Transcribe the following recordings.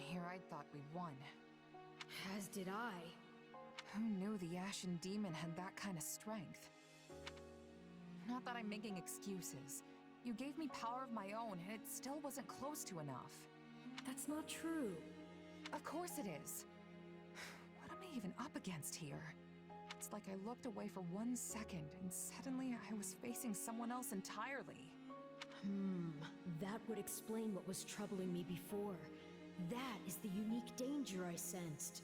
here, I thought we won. As did I. Who knew the Ashen Demon had that kind of strength? Not that I'm making excuses. You gave me power of my own, and it still wasn't close to enough. That's not true. Of course it is. What am I even up against here? It's like I looked away for 1 second, and suddenly I was facing someone else entirely. That would explain what was troubling me before. That is the unique danger I sensed.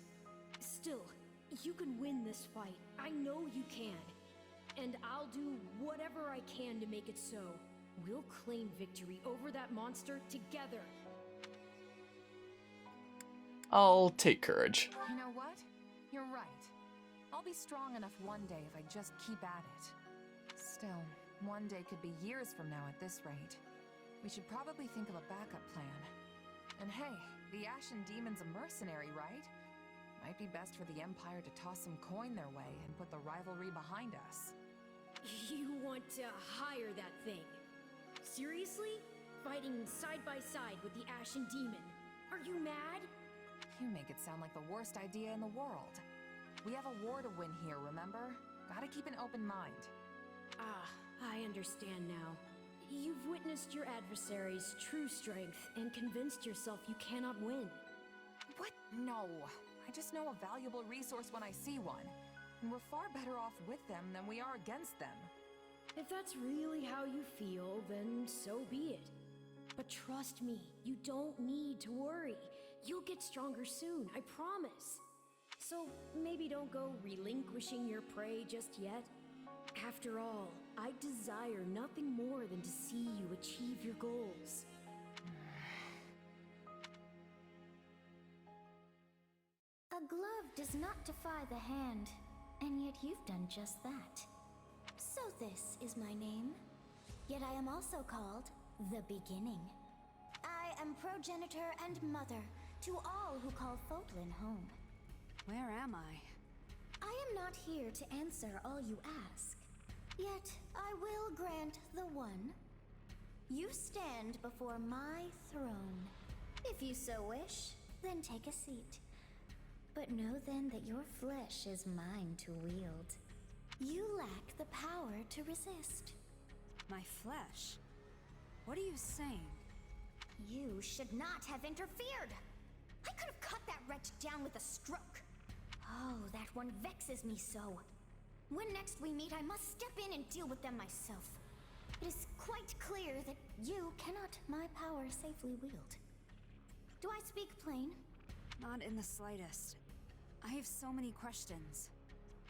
Still, you can win this fight. I know you can. And I'll do whatever I can to make it so. We'll claim victory over that monster together. I'll take courage. You know what? You're right. I'll be strong enough one day if I just keep at it. Still, one day could be years from now at this rate. We should probably think of a backup plan. And hey, the Ashen Demon's a mercenary, right? Might be best for the Empire to toss some coin their way and put the rivalry behind us. You want to hire that thing? Seriously? Fighting side by side with the Ashen Demon? Are you mad? You make it sound like the worst idea in the world. We have a war to win here, remember? Gotta keep an open mind. I understand now. You've witnessed your adversary's true strength and convinced yourself you cannot win. What? No. I just know a valuable resource when I see one. And we're far better off with them than we are against them. If that's really how you feel, then so be it. But trust me, you don't need to worry. You'll get stronger soon, I promise. So maybe don't go relinquishing your prey just yet. After all, I desire nothing more than to see you achieve your goals. A glove does not defy the hand, and yet you've done just that. So this is my name, yet I am also called the Beginning. I am progenitor and mother to all who call Fodlan home. Where am I? I am not here to answer all you ask, yet I will grant the one. You stand before my throne. If you so wish, then take a seat. But know then that your flesh is mine to wield. You lack the power to resist. My flesh? What are you saying? You should not have interfered. I could have cut that wretch down with a stroke. Oh, that one vexes me so. When next we meet, I must step in and deal with them myself. It is quite clear that you cannot my power safely wield. Do I speak plain? Not in the slightest. I have so many questions.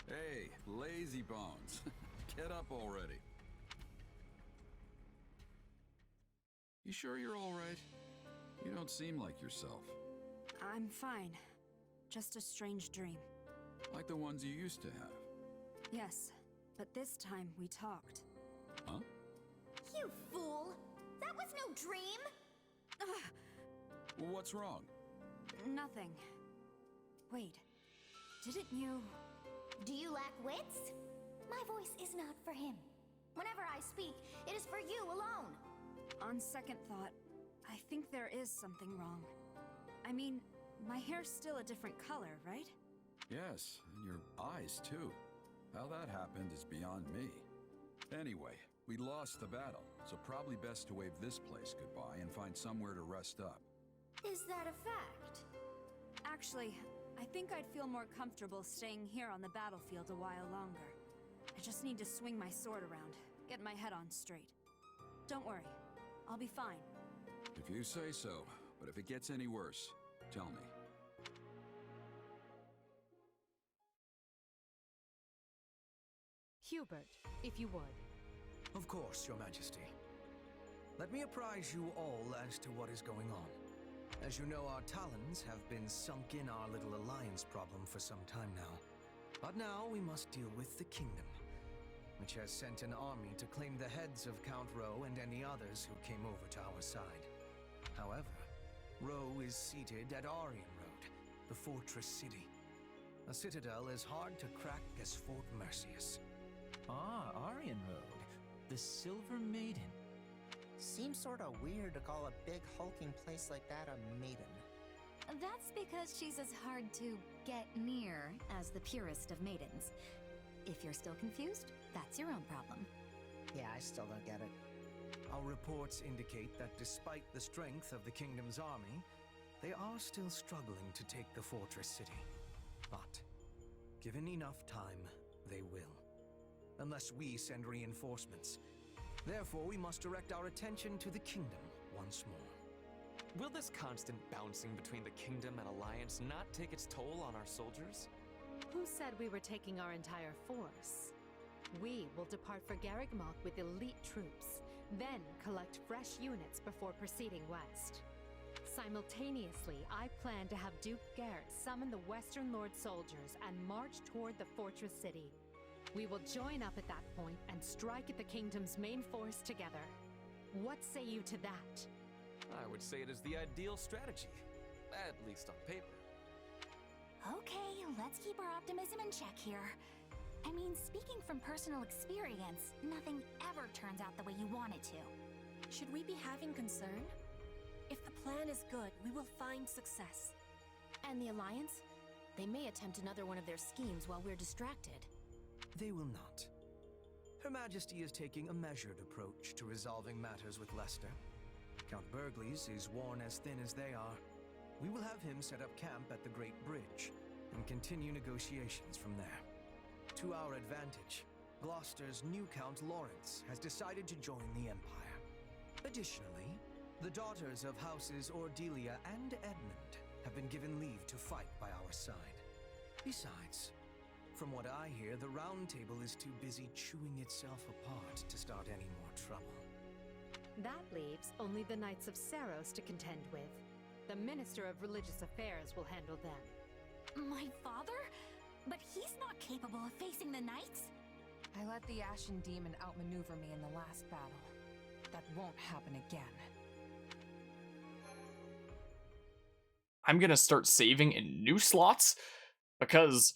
Hey, lazy bones. Get up already. You sure you're all right? You don't seem like yourself. I'm fine. Just a strange dream. Like the ones you used to have. Yes, but this time we talked. Huh? You fool! That was no dream! Well, what's wrong? Nothing. Wait, didn't you... Do you lack wits? My voice is not for him. Whenever I speak, it is for you alone. On second thought, I think there is something wrong. I mean, my hair's still a different color, right? Yes, and your eyes too. How that happened is beyond me. Anyway, we lost the battle, so probably best to wave this place goodbye and find somewhere to rest up. Is that a fact? Actually, I think I'd feel more comfortable staying here on the battlefield a while longer. I just need to swing my sword around, get my head on straight. Don't worry, I'll be fine. If you say so, but if it gets any worse, tell me. Hubert, if you would. Of course, Your Majesty. Let me apprise you all as to what is going on. As you know, our talons have been sunk in our little alliance problem for some time now. But now we must deal with the kingdom, which has sent an army to claim the heads of Count Rowe and any others who came over to our side. However, Rowe is seated at Aryan Road, the fortress city. A citadel as hard to crack as Fort Mercius. Ah, Aryan Road. The Silver Maiden. Seems sorta weird to call a big hulking place like that a maiden. That's because she's as hard to get near as the purest of maidens. If you're still confused, that's your own problem. Yeah, I still don't get it. Our reports indicate that despite the strength of the kingdom's army, they are still struggling to take the fortress city. But, given enough time, they will. Unless we send reinforcements. Therefore, we must direct our attention to the kingdom once more. Will this constant bouncing between the kingdom and alliance not take its toll on our soldiers? Who said we were taking our entire force? We will depart for Garrigmoth with elite troops, then collect fresh units before proceeding west. Simultaneously, I plan to have Duke Garrett summon the Western Lord soldiers and march toward the fortress city. We will join up at that point and strike at the kingdom's main force together. What say you to that? I would say it is the ideal strategy, at least on paper. Okay, let's keep our optimism in check here. I mean, speaking from personal experience, nothing ever turns out the way you want it to. Should we be having concern? If the plan is good, we will find success. And the Alliance? They may attempt another one of their schemes while we're distracted. They will not. Her Majesty is taking a measured approach to resolving matters with Leicester. Count Burgleys is worn as thin as they are. We will have him set up camp at the Great Bridge and continue negotiations from there. To our advantage, Gloucester's new Count Lawrence has decided to join the Empire. Additionally, the daughters of Houses Ordelia and Edmund have been given leave to fight by our side. Besides, from what I hear, the Round Table is too busy chewing itself apart to start any more trouble. That leaves only the Knights of Saros to contend with. The Minister of Religious Affairs will handle them. My father? But he's not capable of facing the Knights? I let the Ashen Demon outmaneuver me in the last battle. That won't happen again. I'm gonna start saving in new slots because,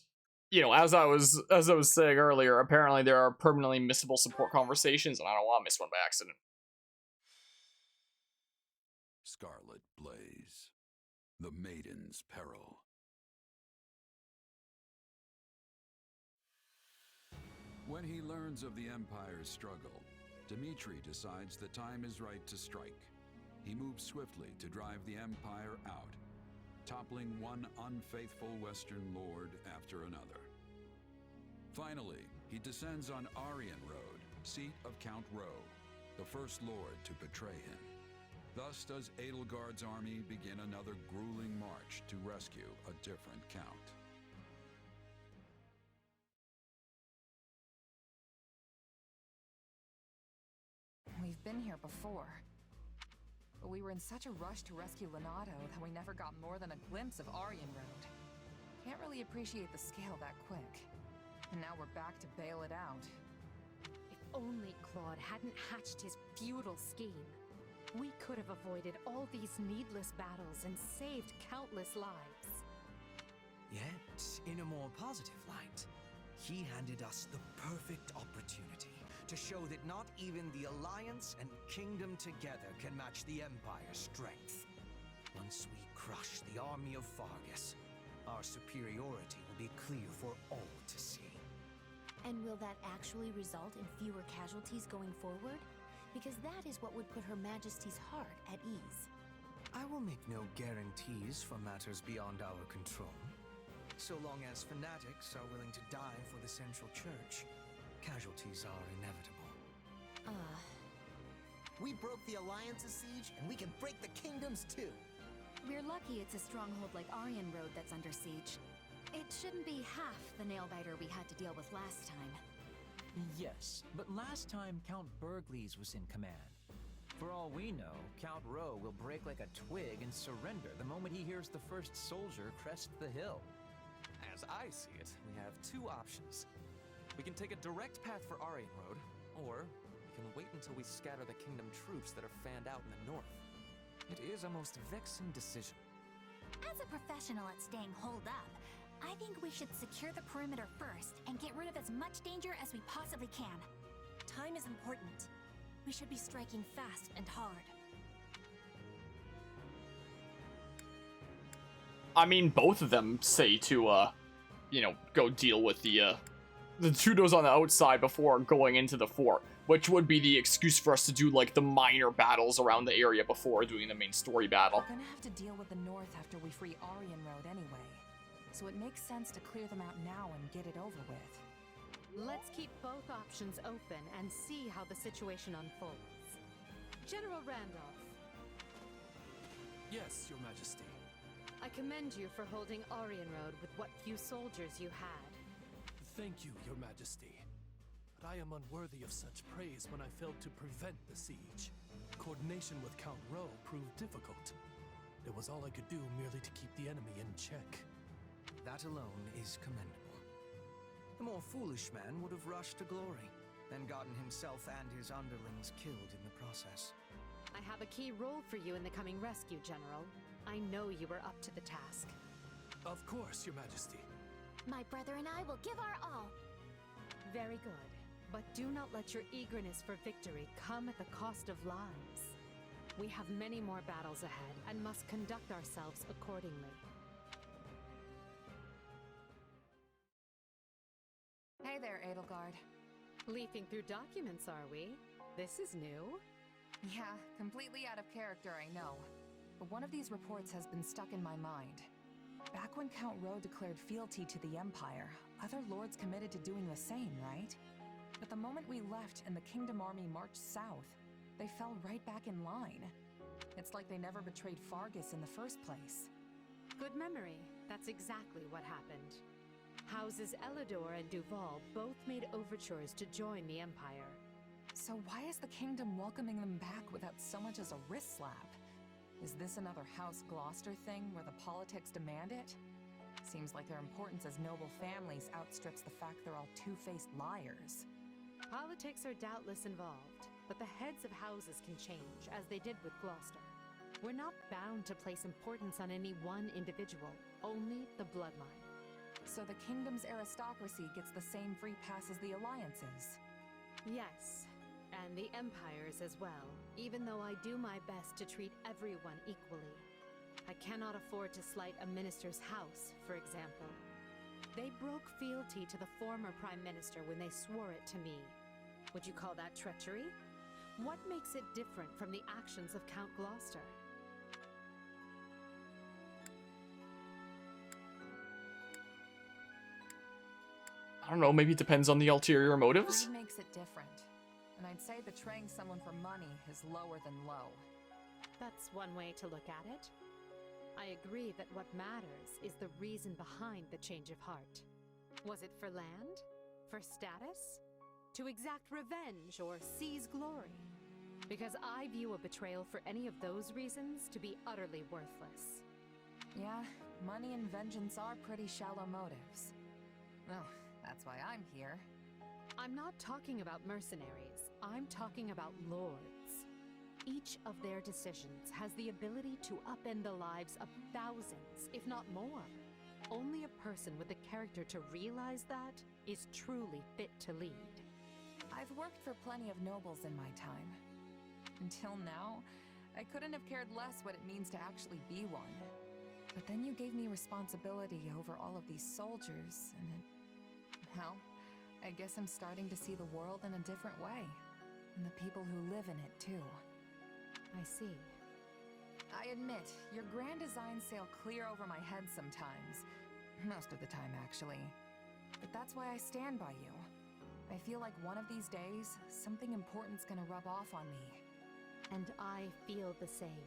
you know, as I was saying earlier, apparently there are permanently missable support conversations, and I don't want to miss one by accident. Scarlet Blaze. The Maiden's Peril. When he learns of the Empire's struggle, Dmitri decides the time is right to strike. He moves swiftly to drive the Empire out, toppling one unfaithful Western lord after another. Finally, he descends on Aryan Road, seat of Count Rowe, the first lord to betray him. Thus does Edelgard's army begin another grueling march to rescue a different count. We've been here before. But we were in such a rush to rescue Leonardo that we never got more than a glimpse of Aryan Road. Can't really appreciate the scale that quick. And now we're back to bail it out. If only Claude hadn't hatched his futile scheme. We could have avoided all these needless battles and saved countless lives. Yet, in a more positive light, he handed us the perfect opportunity to show that not even the Alliance and Kingdom together can match the Empire's strength. Once we crush the army of Fargus, our superiority will be clear for all to see. And will that actually result in fewer casualties going forward? Because that is what would put Her Majesty's heart at ease. I will make no guarantees for matters beyond our control. So long as fanatics are willing to die for the Central Church, casualties are inevitable. We broke the Alliance's siege, and we can break the Kingdom's too. We're lucky it's a stronghold like Aryan Road that's under siege. It shouldn't be half the nail-biter we had to deal with last time. Yes, but last time Count Burgleys was in command. For all we know, Count Rowe will break like a twig and surrender the moment he hears the first soldier crest the hill. As I see it, we have two options. We can take a direct path for Aryan Road, or we can wait until we scatter the Kingdom troops that are fanned out in the north. It is a most vexing decision. As a professional at staying holed up, I think we should secure the perimeter first and get rid of as much danger as we possibly can. Time is important. We should be striking fast and hard. I mean, both of them say to, you know, go deal with the Tudos on the outside before going into the fort, which would be the excuse for us to do, like, the minor battles around the area before doing the main story battle. We're gonna have to deal with the north after we free Aryan Road anyway, so it makes sense to clear them out now and get it over with. Let's keep both options open and see how the situation unfolds. General Randolph, Yes, Your Majesty. I commend you for holding Aryan Road with what few soldiers you had. Thank you, Your Majesty. But I am unworthy of such praise when I failed to prevent the siege. Coordination with Count Rowe proved difficult. It was all I could do merely to keep the enemy in check. That alone is commendable. The more foolish man would have rushed to glory, and gotten himself and his underlings killed in the process. I have a key role for you in the coming rescue, General. I know you are up to the task. Of course, Your Majesty. My brother and I will give our all. Very good. But do not let your eagerness for victory come at the cost of lives. We have many more battles ahead and must conduct ourselves accordingly. Hey there, Edelgard. Leafing through documents, are we? This is new. Yeah, completely out of character, I know. But one of these reports has been stuck in my mind. Back when Count Rowe declared fealty to the Empire, other lords committed to doing the same, right? But the moment we left and the Kingdom Army marched south, they fell right back in line. It's like they never betrayed Fargus in the first place. Good memory. That's exactly what happened. Houses Elidor and Duval both made overtures to join the Empire. So why is the kingdom welcoming them back without so much as a wrist slap? Is this another House Gloucester thing where the politics demand it? Seems like their importance as noble families outstrips the fact they're all two-faced liars. Politics are doubtless involved, but the heads of houses can change, as they did with Gloucester. We're not bound to place importance on any one individual, only the bloodline. So the kingdom's aristocracy gets the same free pass as the alliances? Yes. And the Empires as well, even though I do my best to treat everyone equally. I cannot afford to slight a minister's house, for example. They broke fealty to the former Prime Minister when they swore it to me. Would you call that treachery? What makes it different from the actions of Count Gloucester? I don't know, maybe it depends on the ulterior motives? What makes it different? And I'd say betraying someone for money is lower than low. That's one way to look at it. I agree that what matters is the reason behind the change of heart. Was it for land? For status? To exact revenge or seize glory? Because I view a betrayal for any of those reasons to be utterly worthless. Yeah, money and vengeance are pretty shallow motives. Well, that's why I'm here. I'm not talking about mercenaries. I'm talking about lords. Each of their decisions has the ability to upend the lives of thousands, if not more. Only a person with the character to realize that is truly fit to lead. I've worked for plenty of nobles in my time. Until now, I couldn't have cared less what it means to actually be one. But then you gave me responsibility over all of these soldiers, and well, I guess I'm starting to see the world in a different way. And the people who live in it, too. I see. I admit, your grand designs sail clear over my head sometimes. Most of the time, actually. But that's why I stand by you. I feel like one of these days, something important's gonna rub off on me. And I feel the same.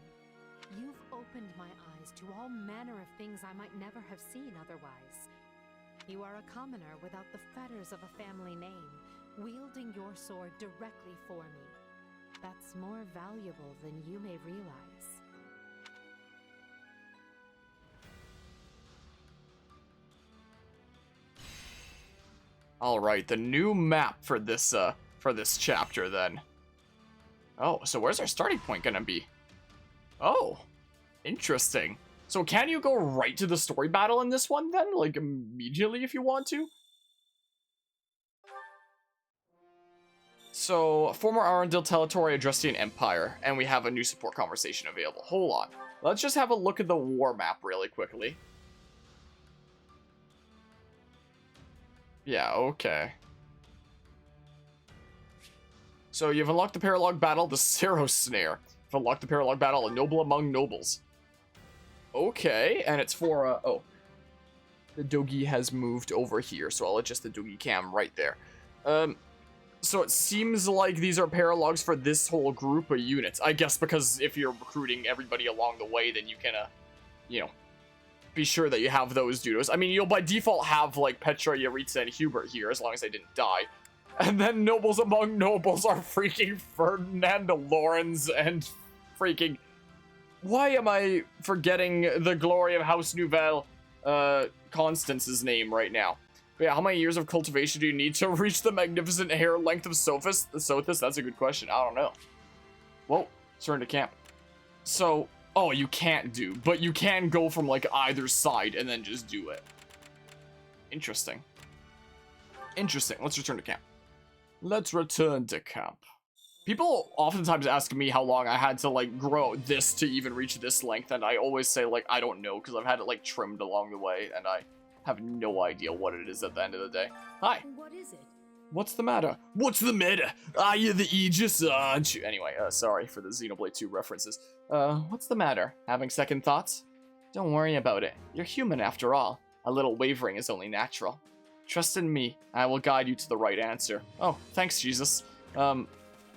You've opened my eyes to all manner of things I might never have seen otherwise. You are a commoner without the fetters of a family name, wielding your sword directly for me. That's more valuable than you may realize. All right, the new map for this chapter then. Oh, so where's our starting point gonna be? Oh, interesting. So can you go right to the story battle in this one then? Like immediately if you want to? So, former Arundel territory addressed to an empire, and we have a new support conversation available. Hold on. Let's just have a look at the war map really quickly. Yeah, okay. So you've unlocked the Paralog Battle, the Zero Snare. You've unlocked the Paralog Battle, a Noble Among Nobles. Okay, and it's for, oh. The Dogi has moved over here, so I'll adjust the Dogi cam right there. So it seems like these are paralogs for this whole group of units. I guess because if you're recruiting everybody along the way, then you can, you know, be sure that you have those dudos. I mean, you'll by default have, like, Petra, Yaritza, and Hubert here, as long as they didn't die. And then Nobles Among Nobles are freaking Ferdinand, Lorenz, and freaking... Why am I forgetting the glory of House Nouvelle, Constance's name right now? But yeah, how many years of cultivation do you need to reach the magnificent hair length of Sothis? That's a good question. I don't know. Whoa, turn to camp. So, oh, you can't do, but you can go from, like, either side and then just do it. Interesting. Interesting. Let's return to camp. Let's return to camp. People oftentimes ask me how long I had to, like, grow this to even reach this length, and I always say, like, I don't know, because I've had it, like, trimmed along the way, and I have no idea what it is at the end of the day. Hi. What is it? What's the matter? What's the matter? Are you the Aegis, aren't you? Anyway, sorry for the Xenoblade 2 references. What's the matter? Having second thoughts? Don't worry about it. You're human after all. A little wavering is only natural. Trust in me. I will guide you to the right answer. Oh, thanks, Jesus.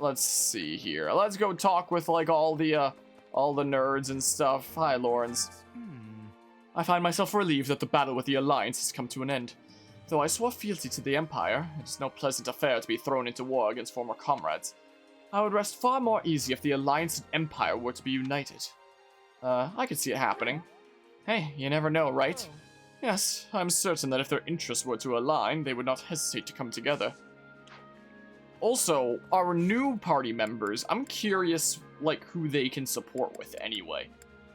Let's see here. Let's go talk with, like, all the nerds and stuff. Hi, Lorenz. I find myself relieved that the battle with the Alliance has come to an end. Though I swore fealty to the Empire, it is no pleasant affair to be thrown into war against former comrades. I would rest far more easy if the Alliance and Empire were to be united. I could see it happening. Hey, you never know, right? Yes, I'm certain that if their interests were to align, they would not hesitate to come together. Also, our new party members, I'm curious, like, who they can support with anyway.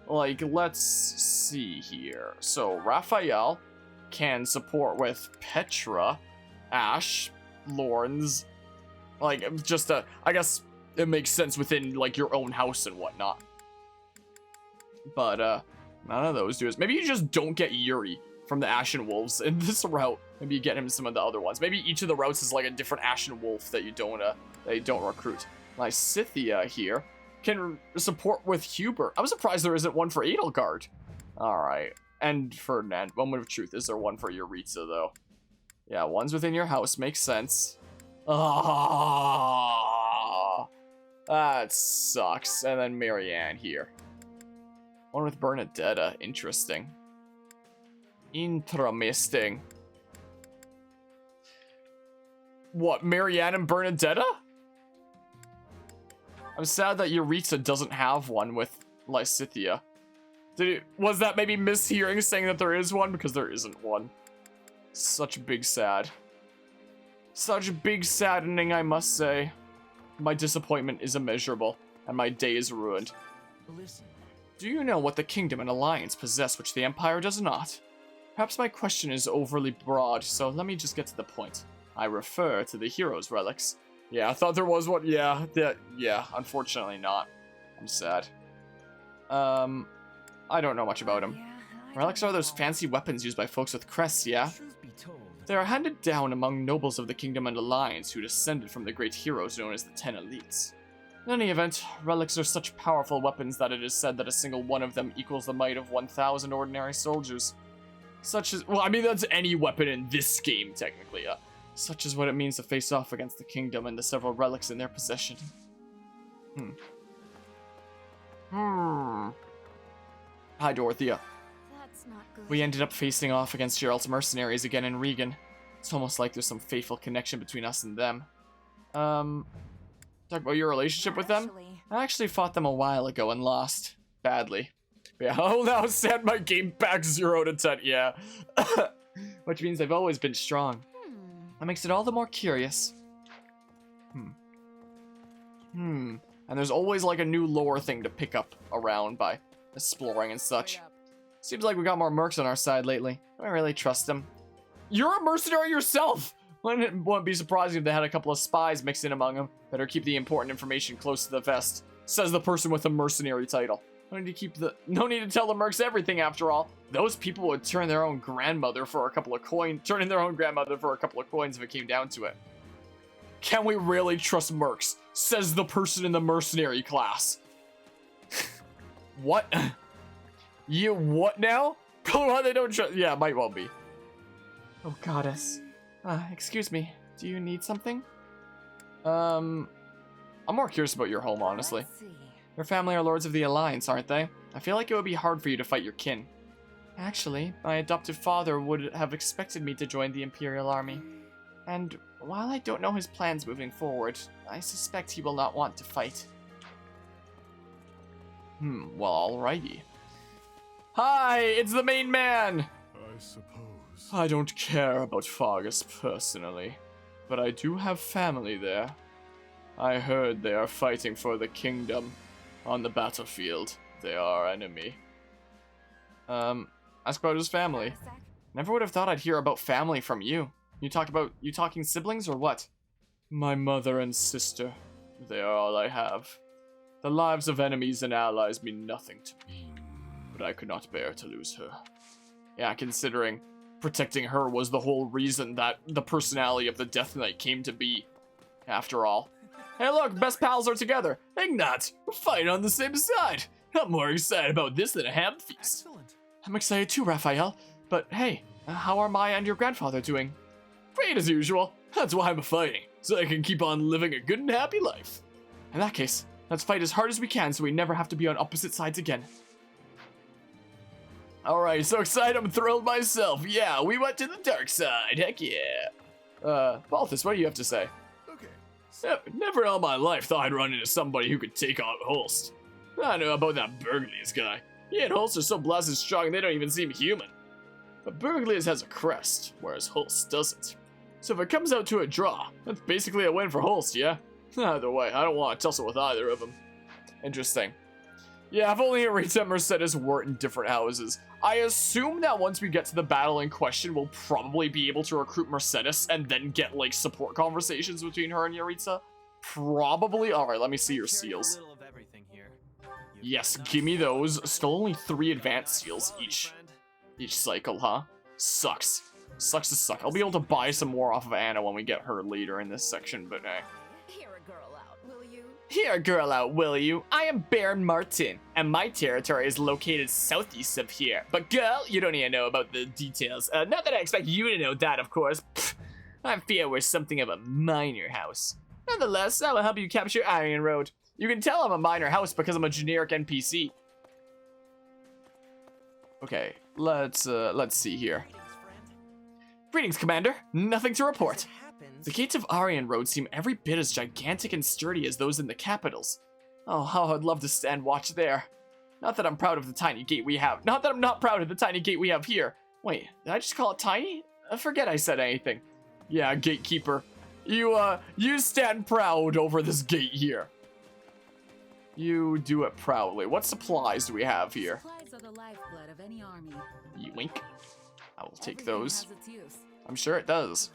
Like, let's see here. So, Raphael can support with Petra, Ash, Lorenz. Like, just, I guess it makes sense within, like, your own house and whatnot. But, none of those do it. Maybe you just don't get Yuri from the Ashen Wolves in this route. Maybe you get him some of the other ones. Maybe each of the routes is like a different Ashen Wolf that you don't recruit. Like Scythia here can support with Hubert. I'm surprised there isn't one for Edelgard. Alright. And Ferdinand. Moment of truth. Is there one for Yaritza though? Yeah, one's within your house. Makes sense. Ah, that sucks. And then Marianne here. One with Bernadetta. Interesting. Interesting. What, Marianne and Bernadetta? I'm sad that Yaritza doesn't have one with Lysithia. Was that maybe mishearing saying that there is one? Because there isn't one. Such a big sad. Such a big saddening, I must say. My disappointment is immeasurable, and my day is ruined. Listen. Do you know what the Kingdom and Alliance possess which the Empire does not? Perhaps my question is overly broad, so let me just get to the point. I refer to the hero's relics. Yeah, I thought there was one. Yeah, unfortunately not. I'm sad. I don't know much about them. Relics are those fancy weapons used by folks with crests, yeah? They are handed down among nobles of the Kingdom and Alliance who descended from the great heroes known as the 10 Elites. In any event, relics are such powerful weapons that it is said that a single one of them equals the might of 1,000 ordinary soldiers. Such as, well, I mean, that's any weapon in this game, technically. Such is what it means to face off against the Kingdom and the several relics in their possession. Hi, Dorothea. That's not good. We ended up facing off against Geralt's mercenaries again in Regan. It's almost like there's some fateful connection between us and them. Talk about your relationship with them? I actually fought them a while ago and lost. Badly. Yeah, I'll now set my game back 0 to 10, yeah. Which means they've always been strong. That makes it all the more curious. And there's always like a new lore thing to pick up around by exploring and such. Seems like we got more mercs on our side lately. Do I really trust them? You're a mercenary yourself! Wouldn't be surprising if they had a couple of spies mixed in among them. Better keep the important information close to the vest, says the person with the mercenary title. No need to tell the mercs everything after all. Those people would turn their own grandmother for a couple of coins if it came down to it. Can we really trust mercs? Says the person in the mercenary class. What? You what now? Go on, they don't trust. Yeah, might well be. Oh, goddess. Excuse me. Do you need something? I'm more curious about your home, honestly. Your family are lords of the Alliance, aren't they? I feel like it would be hard for you to fight your kin. Actually, my adoptive father would have expected me to join the Imperial Army. And while I don't know his plans moving forward, I suspect he will not want to fight. Well, alrighty. Hi, it's the main man! I suppose. I don't care about Fargus personally, but I do have family there. I heard they are fighting for the kingdom. On the battlefield, they are our enemy. Ask about his family. Never would have thought I'd hear about family from you. You talking siblings or what? My mother and sister. They are all I have. The lives of enemies and allies mean nothing to me. But I could not bear to lose her. Yeah, considering protecting her was the whole reason that the personality of the Death Knight came to be. After all. Hey look, best pals are together. Ignat, we're fighting on the same side. I'm more excited about this than a ham feast. Excellent. I'm excited too, Raphael. But hey, how are Maya and your grandfather doing? Great as usual. That's why I'm fighting, so I can keep on living a good and happy life. In that case, let's fight as hard as we can so we never have to be on opposite sides again. Alright, so excited, I'm thrilled myself. Yeah, we went to the dark side, heck yeah. Balthus, what do you have to say? Never in all my life thought I'd run into somebody who could take out Holst. I know about that Berglius guy. He and Holst are so blasted strong they don't even seem human. But Berglius has a crest, whereas Holst doesn't. So if it comes out to a draw, that's basically a win for Holst, yeah? Either way, I don't want to tussle with either of them. Interesting. Yeah, if only Rita and Mercedes weren't in different houses. I assume that once we get to the battle in question, we'll probably be able to recruit Mercedes and then get, like, support conversations between her and Yaritza. Probably. Alright, let me see your seals. Yes, give me those. Still only 3 advanced seals each cycle, huh? Sucks. Sucks to suck. I'll be able to buy some more off of Anna when we get her later in this section, but Hear a girl out, will you? Hear a girl out, will you? I am Baron Martin, and my territory is located southeast of here. But girl, you don't even know about the details. Not that I expect you to know that, of course. Pfft, I fear we're something of a minor house. Nonetheless, I will help you capture Iron Road. You can tell I'm a minor house because I'm a generic NPC. Okay, let's see here. Greetings, Commander. Nothing to report. The gates of Aryan Road seem every bit as gigantic and sturdy as those in the capitals. Oh, how I'd love to stand watch there. Not that I'm proud of the tiny gate we have. Not that I'm not proud of the tiny gate we have here. Wait, did I just call it tiny? I forget I said anything. Yeah, gatekeeper. You stand proud over this gate here. You do it proudly. What supplies do we have here? Supplies are the lifeblood of any army. Yoink. I will take those. Has its use. I'm sure it does.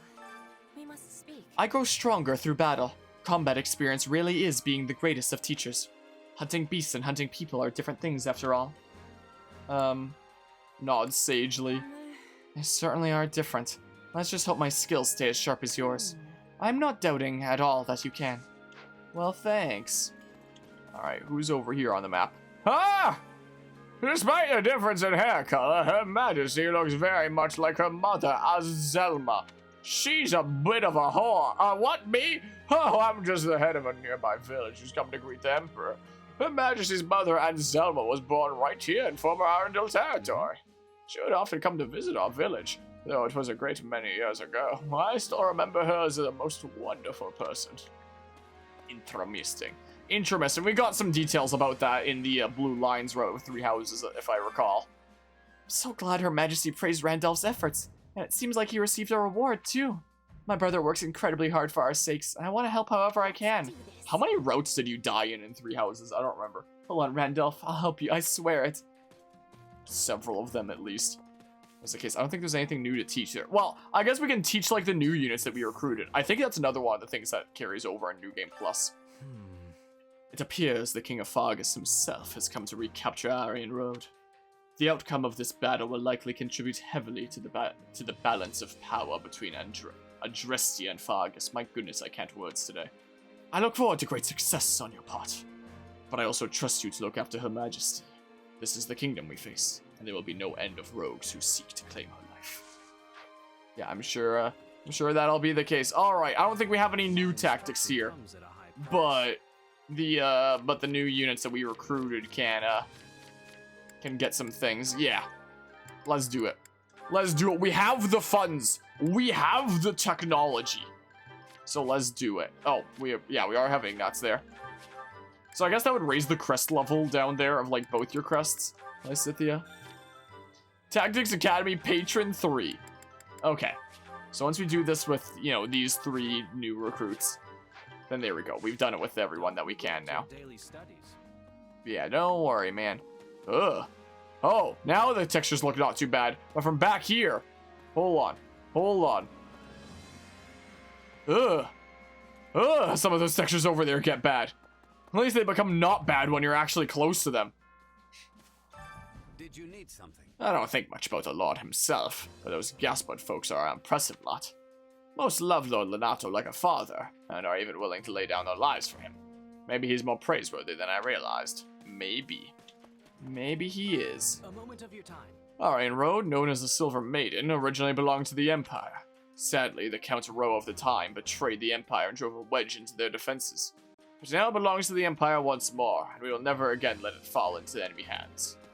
We must speak. I grow stronger through battle. Combat experience really is being the greatest of teachers. Hunting beasts and hunting people are different things after all. Nods sagely. They certainly are different. Let's just hope my skills stay as sharp as yours. I'm not doubting at all that you can. Well, thanks. Alright, who's over here on the map? Ah! Despite the difference in hair color, Her Majesty looks very much like her mother, Azelma. She's a bit of a whore. What, me? Oh, I'm just the head of a nearby village who's come to greet the Emperor. Her Majesty's mother, Anselma, was born right here in former Arundel territory. She would often come to visit our village, though it was a great many years ago. I still remember her as a most wonderful person. Interesting. We got some details about that in the Blue Lines Road with 3 houses, if I recall. I'm so glad Her Majesty praised Randolph's efforts, and it seems like he received a reward, too. My brother works incredibly hard for our sakes, and I want to help however I can. How many routes did you die in 3 houses? I don't remember. Hold on, Randolph. I'll help you. I swear it. Several of them, at least. That's the case. I don't think there's anything new to teach there. Well, I guess we can teach, like, the new units that we recruited. I think that's another one of the things that carries over in New Game Plus. It appears the King of Fargus himself has come to recapture Aryan Road. The outcome of this battle will likely contribute heavily to the balance of power between Adrestia and Fargus. My goodness, I can't words today. I look forward to great success on your part, but I also trust you to look after Her Majesty. This is the kingdom we face, and there will be no end of rogues who seek to claim her life. Yeah, I'm sure that'll be the case. All right, I don't think we have any new tactics here, but the new units that we recruited can get some things. Yeah, let's do it. Let's do it. We have the funds. We have the technology. So let's do it. Oh, we are having nuts there. So I guess that would raise the crest level down there of like both your crests. Lysithia. Tactics Academy Patron 3. Okay. So once we do this with, you know, these 3 new recruits, then there we go. We've done it with everyone that we can now. Yeah, don't worry, man. Ugh. Oh, now the textures look not too bad. But from back here, hold on. Hold on. Ugh. Ugh, some of those textures over there get bad. At least they become not bad when you're actually close to them. Did you need something? I don't think much about the Lord himself, but those Gaspard folks are an impressive lot. Most love Lord Lenato like a father, and are even willing to lay down their lives for him. Maybe he's more praiseworthy than I realized. Maybe. Maybe he is. A moment of your time. Aryan Road, known as the Silver Maiden, originally belonged to the Empire. Sadly, the Count Rowe of the time betrayed the Empire and drove a wedge into their defenses. But now it belongs to the Empire once more, and we will never again let it fall into enemy hands.